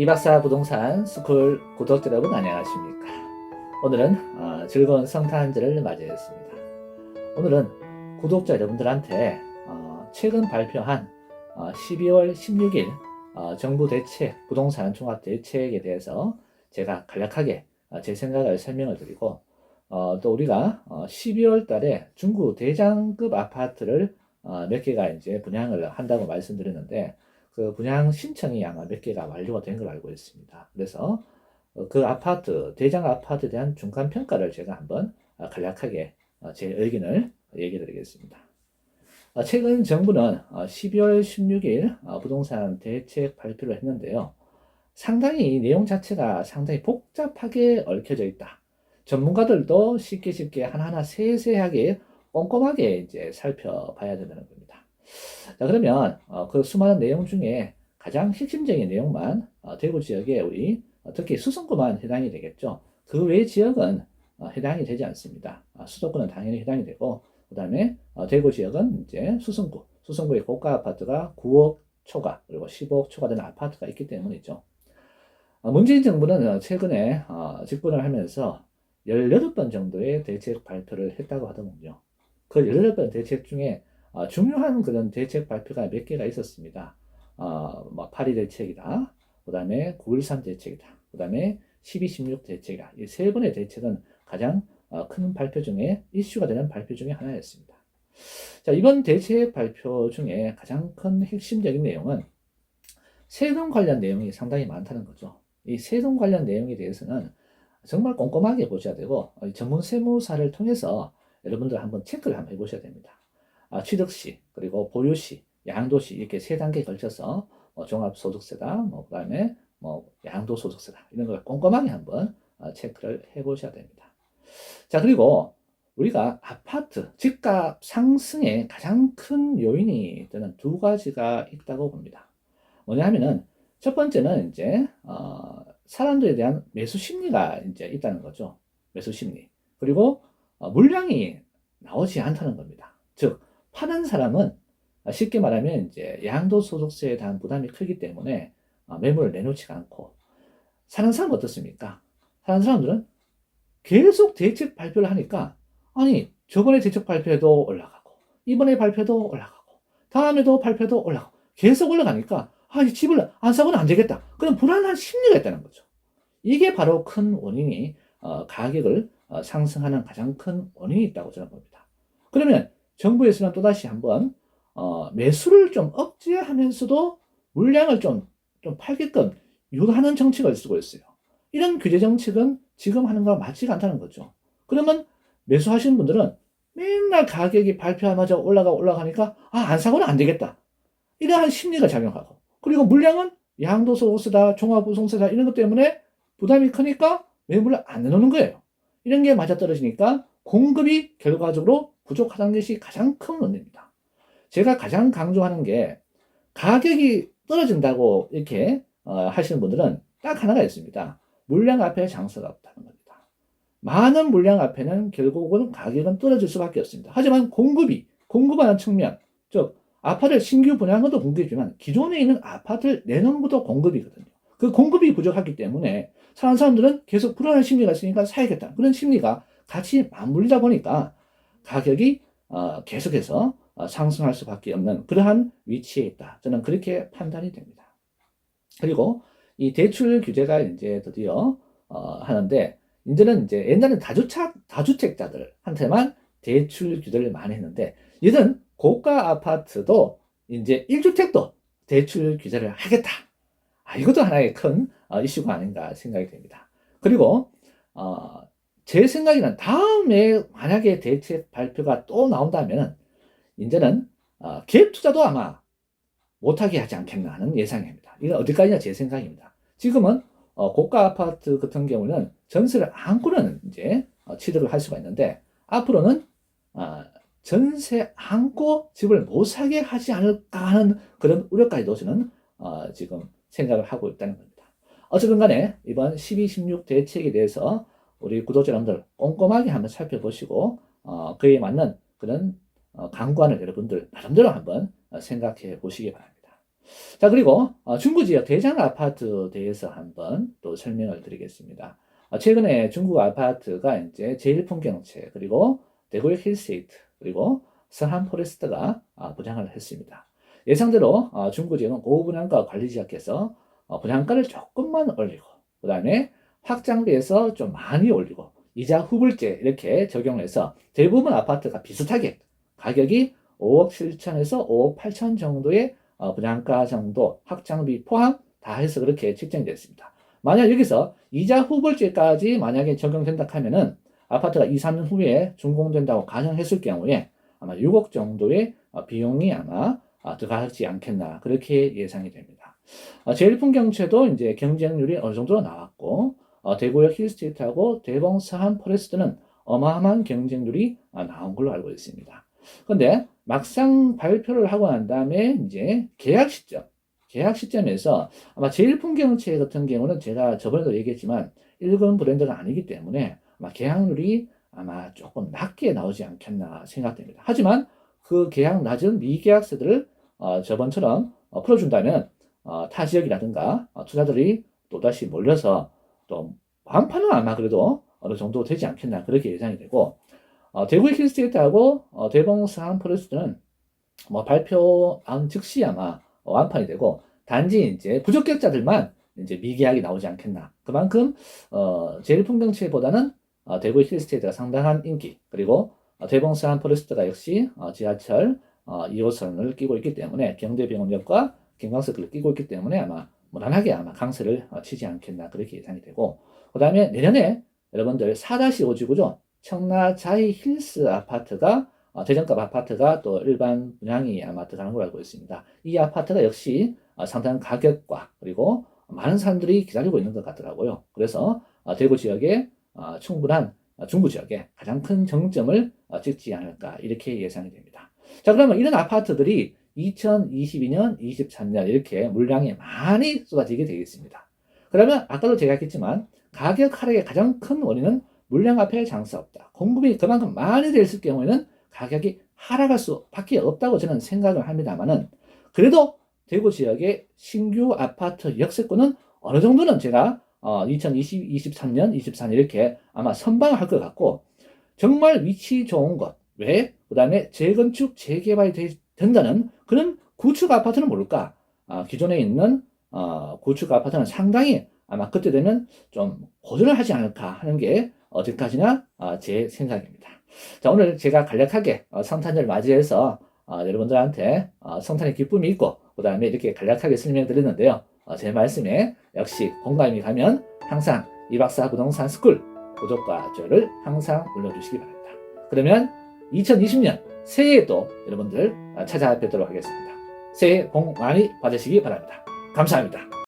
이박사 부동산 스쿨 구독자 여러분 안녕하십니까? 오늘은 즐거운 성탄절을 맞이했습니다. 오늘은 구독자 여러분들한테 최근 발표한 12월 16일 정부 대책, 부동산 종합 대책에 대해서 제가 간략하게 제 생각을 설명을 드리고 또 우리가 12월 달에 중구 대장급 아파트를 몇 개가 이제 분양을 한다고 말씀드렸는데 그 분양 신청이 아마 몇 개가 완료가 된 걸로 알고 있습니다. 그래서 그 아파트, 대장 아파트에 대한 중간 평가를 제가 한번 간략하게 제 의견을 얘기해 드리겠습니다. 최근 정부는 12월 16일 부동산 대책 발표를 했는데요. 상당히 내용 자체가 상당히 복잡하게 얽혀져 있다. 전문가들도 쉽게 하나하나 세세하게 꼼꼼하게 이제 살펴봐야 된다는 겁니다. 자, 그러면 그 수많은 내용 중에 가장 핵심적인 내용만 대구 지역에 우리 특히 수성구만 해당이 되겠죠. 그 외 지역은 해당이 되지 않습니다. 수도권은 당연히 해당이 되고 그 다음에 대구 지역은 이제 수성구의 고가 아파트가 9억 초과 그리고 10억 초과 되는 아파트가 있기 때문이죠. 문재인 정부는 최근에 집권을 하면서 18번 정도의 대책 발표를 했다고 하더군요. 그 18번 대책 중에 중요한 그런 대책 발표가 몇 개가 있었습니다. 8.2 대책이다. 그 다음에 9.13 대책이다. 그 다음에 12.16 대책이다. 이 세 번의 대책은 가장 큰 발표 중에 이슈가 되는 발표 중에 하나였습니다. 자, 이번 대책 발표 중에 가장 큰 핵심적인 내용은 세금 관련 내용이 상당히 많다는 거죠. 이 세금 관련 내용에 대해서는 정말 꼼꼼하게 보셔야 되고 전문 세무사를 통해서 여러분들 한번 체크를 한번 해보셔야 됩니다. 취득시, 그리고 보유시, 양도시 이렇게 세 단계에 걸쳐서 종합소득세다, 그다음에 양도소득세다 이런 걸 꼼꼼하게 한번 체크를 해보셔야 됩니다. 자, 그리고 우리가 아파트 집값 상승의 가장 큰 요인이 되는 두 가지가 있다고 봅니다. 뭐냐 하면은 첫 번째는 이제 사람들에 대한 매수 심리가 이제 있다는 거죠. 매수 심리. 그리고 물량이 나오지 않다는 겁니다. 즉 파는 사람은 쉽게 말하면 이제 양도소득세에 대한 부담이 크기 때문에 매물을 내놓지가 않고 사는 사람은 어떻습니까? 사는 사람들은 계속 대책 발표를 하니까 아니 저번에 대책 발표도 올라가고 이번에 발표도 올라가고 다음에도 발표도 올라가고 계속 올라가니까 이 집을 안 사고는 안 되겠다. 그런 불안한 심리가 있다는 거죠. 이게 바로 큰 원인이 가격을 상승하는 가장 큰 원인이 있다고 저는 봅니다. 그러면 정부에서는 또다시 한번 매수를 좀 억제하면서도 물량을 좀 팔게끔 유도하는 정책을 쓰고 있어요. 이런 규제 정책은 지금 하는 거와 맞지가 않다는 거죠. 그러면 매수하시는 분들은 맨날 가격이 발표하자마자 올라가니까 안 사고는 안 되겠다. 이러한 심리가 작용하고 그리고 물량은 양도소득세다, 종합부동세다 이런 것 때문에 부담이 크니까 매물을 안 내놓는 거예요. 이런 게 맞아떨어지니까 공급이 결과적으로 부족하다는 것이 가장 큰 원인입니다. 제가 가장 강조하는 게 가격이 떨어진다고 이렇게 하시는 분들은 딱 하나가 있습니다. 물량 앞에 장사가 없다는 겁니다. 많은 물량 앞에는 결국은 가격은 떨어질 수밖에 없습니다. 하지만 공급하는 측면, 즉 아파트를 신규 분양한 것도 공급이지만 기존에 있는 아파트를 내놓은 것도 공급이거든요. 그 공급이 부족하기 때문에 사는 사람들은 계속 불안한 심리가 있으니까 사야겠다. 그런 심리가 같이 맞물리다 보니까 가격이 계속해서 상승할 수밖에 없는 그러한 위치에 있다. 저는 그렇게 판단이 됩니다. 그리고 이 대출 규제가 이제 드디어 하는데 이제는 이제 옛날에는 다주택자들한테만 대출 규제를 많이 했는데 이제는 고가 아파트도 이제 1주택도 대출 규제를 하겠다. 이것도 하나의 큰 이슈가 아닌가 생각이 됩니다. 그리고 제 생각에는 다음에 만약에 대책 발표가 또 나온다면 이제는 갭 투자도 아마 못하게 하지 않겠나 하는 예상입니다. 이건 어디까지나 제 생각입니다. 지금은 고가 아파트 같은 경우는 전세를 안고는 이제 취득을 할 수가 있는데 앞으로는 전세 안고 집을 못 사게 하지 않을까 하는 그런 우려까지도 저는 지금 생각을 하고 있다는 겁니다. 어쨌든 간에 이번 12.16 대책에 대해서 우리 구독자 여러분들 꼼꼼하게 한번 살펴보시고 그에 맞는 그런 강구안을 여러분들 나름대로 한번 생각해 보시기 바랍니다. 자, 그리고 중구 지역 대장 아파트에 대해서 한번 또 설명을 드리겠습니다. 최근에 중구 아파트가 이제 제일풍경채, 그리고 대구역 힐스테이트, 그리고 서한포레스트가 분양을 했습니다. 예상대로 중구 지역은 고분양가 관리지역에서 분양가를 조금만 올리고, 그 다음에 확장비에서 좀 많이 올리고, 이자 후불제 이렇게 적용해서 대부분 아파트가 비슷하게 가격이 5억 7천에서 5억 8천 정도의 분양가 정도 확장비 포함 다 해서 그렇게 책정이 됐습니다. 만약 여기서 이자 후불제까지 만약에 적용된다 하면은 아파트가 2, 3년 후에 준공된다고 가정했을 경우에 아마 6억 정도의 비용이 아마 들어가지 않겠나 그렇게 예상이 됩니다. 제일풍경채도 이제 경쟁률이 어느 정도 나왔고 대구역 힐스테이트하고 대봉 서한 포레스트는 어마어마한 경쟁률이 나온 걸로 알고 있습니다. 근데 막상 발표를 하고 난 다음에 이제 계약 시점에서 아마 제일풍경채 같은 경우는 제가 저번에도 얘기했지만 1군 브랜드가 아니기 때문에 아마 계약률이 아마 조금 낮게 나오지 않겠나 생각됩니다. 하지만 그 계약 낮은 미계약세들을 저번처럼 풀어준다면 타 지역이라든가 투자들이 또다시 몰려서 또 반판은 아마 그래도 어느 정도 되지 않겠나 그렇게 예상이 되고 대구의 힐스테이트하고 대봉 서한 포레스트는 뭐 발표한 즉시 아마 완판이 되고 단지 이제 부적격자들만 이제 미계약이 나오지 않겠나. 그만큼 제일풍경채보다는 대구의 힐스테이트가 상당한 인기, 그리고 대봉 서한 포레스트가 역시 지하철 2호선을 끼고 있기 때문에 경대병원역과 경광석을 끼고 있기 때문에 아마 무난하게 아마 강세를 치지 않겠나 그렇게 예상이 되고, 그 다음에 내년에 여러분들 4-5지구죠. 청라자이 힐스 아파트가 대전급 아파트가 또 일반 분양이 아마 들어가는 걸로 알고 있습니다. 이 아파트가 역시 상당한 가격과 그리고 많은 사람들이 기다리고 있는 것 같더라고요. 그래서 대구 지역에 충분한 중구 지역에 가장 큰 정점을 찍지 않을까 이렇게 예상이 됩니다. 자, 그러면 이런 아파트들이 2022년, 23년 이렇게 물량이 많이 쏟아지게 되겠습니다. 그러면 아까도 제가 했지만 가격 하락의 가장 큰 원인은 물량 앞에 장사 없다. 공급이 그만큼 많이 됐을 경우에는 가격이 하락할 수밖에 없다고 저는 생각을 합니다만은, 그래도 대구 지역의 신규 아파트 역세권은 어느 정도는 제가 2020, 23년, 24년 이렇게 아마 선방을 할 것 같고, 정말 위치 좋은 곳, 왜? 그 다음에 재건축, 재개발이 된다는 그런 구축 아파트는 모를까? 기존에 있는 구축 아파트는 상당히 아마 그때 되면 좀 고전을 하지 않을까 하는 게 어디까지나 제 생각입니다. 자, 오늘 제가 간략하게 성탄절 맞이해서 여러분들한테 성탄의 기쁨이 있고 그 다음에 이렇게 간략하게 설명드렸는데요. 제 말씀에 역시 공감이 가면 항상 이박사 부동산 스쿨 구독과 좋아요를 항상 눌러주시기 바랍니다. 그러면 2020년 새해에도 여러분들 찾아뵙도록 하겠습니다. 새해 복 많이 받으시기 바랍니다. 감사합니다.